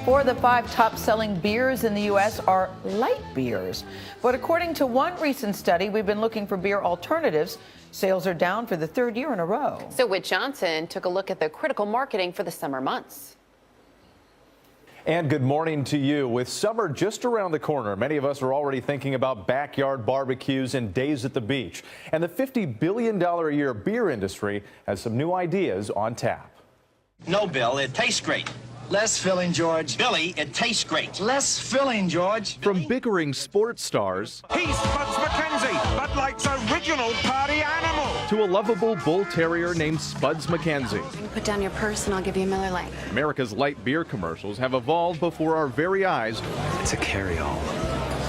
4 of the 5 top-selling beers in the U.S. are light beers. But according to one recent study, we've been looking for beer alternatives. Sales are down for the 3rd year in a row. So Whit Johnson took a look at the critical marketing for the summer months. And good morning to you. With summer just around the corner, many of us are already thinking about backyard barbecues and days at the beach. And the $50 billion a year beer industry has some new ideas on tap. No, Bill, it tastes great. Less filling, George. Billy, it tastes great. Less filling, George. From bickering sports stars He's Spuds McKenzie, Bud Light's original party animal. to a lovable bull terrier named Spuds McKenzie, Put down your purse and I'll give you a Miller Lite. America's light beer commercials have evolved before our very eyes, It's a carry-all.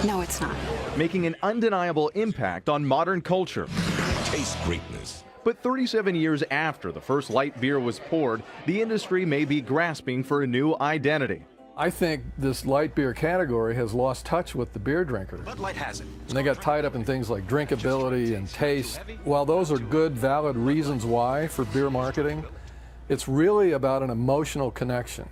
No, it's not. making an undeniable impact on modern culture. Taste greatness. But 37 years after the first light beer was poured, the industry may be grasping for a new identity. I think this light beer category has lost touch with the beer drinker. Bud Light has it. And they got tied up in things like drinkability and taste. While those are good, valid reasons why for beer marketing, it's really about an emotional connection.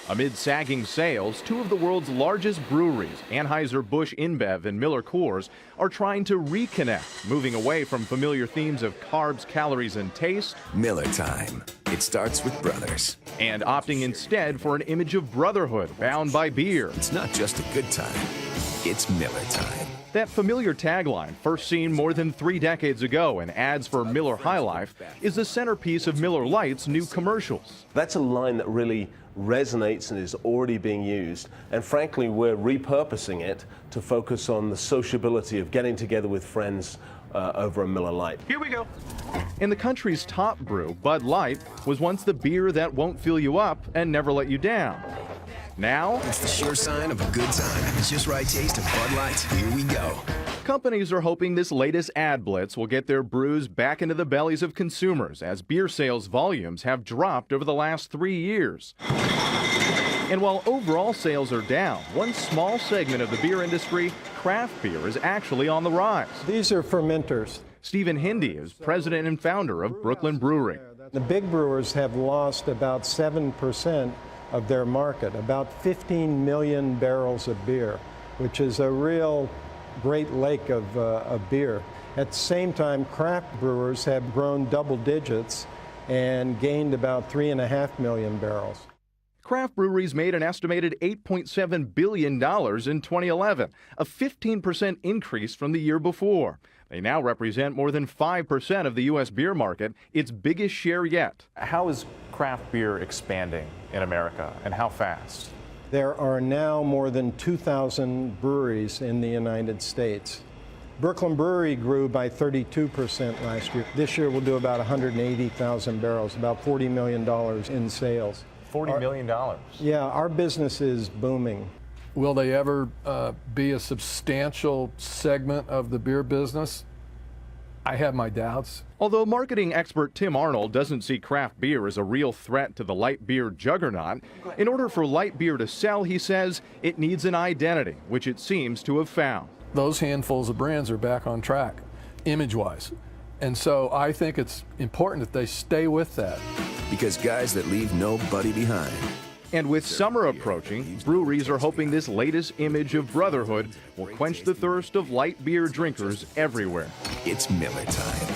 Amid sagging sales, 2 of the world's largest breweries, Anheuser-Busch InBev and Miller Coors, are trying to reconnect, moving away from familiar themes of carbs, calories, and taste, Miller time. It starts with brothers. and opting instead for an image of brotherhood bound by beer. It's not just a good time. It's Miller time. That familiar tagline, first seen more than 3 decades ago in ads for Miller High Life, is the centerpiece of Miller Lite's new commercials. That's a line that really resonates and is already being used. And frankly, we're repurposing it to focus on the sociability of getting together with friends over a Miller Lite. Here we go. And the country's top brew, Bud Light, was once the beer that won't fill you up and never let you down. Now, It's the sure sign of a good time. It's just right taste of Bud Light. Here we go. companies are hoping this latest ad blitz will get their brews back into the bellies of consumers as beer sales volumes have dropped over the last 3 years. And while overall sales are down, one small segment of the beer industry, craft beer, is actually on the rise. These are fermenters. Stephen Hindy is president and founder of Brooklyn Brewery. The big brewers have lost about 7% of their market, about 15 million barrels of beer, which is a real great lake of beer. At the same time, craft brewers have grown double digits and gained about 3.5 million barrels. Craft breweries made an estimated $8.7 billion in 2011, a 15% increase from the year before. They now represent more than 5% of the U.S. beer market, its biggest share yet. How is craft beer expanding in America, and how fast? There are now more than 2,000 breweries in the United States. Brooklyn Brewery grew by 32% last year. This year we'll do about 180,000 barrels, about $40 million in sales. $40 million. Yeah, our business is booming. Will they ever be a substantial segment of the beer business? I have my doubts. Although marketing expert Tim Arnold doesn't see craft beer as a real threat to the light beer juggernaut, in order for light beer to sell, he says, it needs an identity, which it seems to have found. Those handfuls of brands are back on track, image-wise. And so I think it's important that they stay with that. Because guys that leave nobody behind. And with summer approaching, breweries are hoping this latest image of brotherhood will quench the thirst of light beer drinkers everywhere. It's Miller time.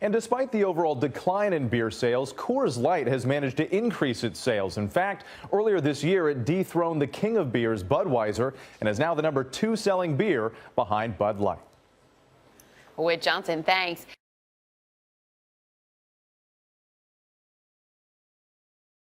And despite the overall decline in beer sales, Coors Light has managed to increase its sales. In fact, earlier this year, it dethroned the king of beers, Budweiser, and is now the #2 selling beer behind Bud Light. Whit Johnson, thanks.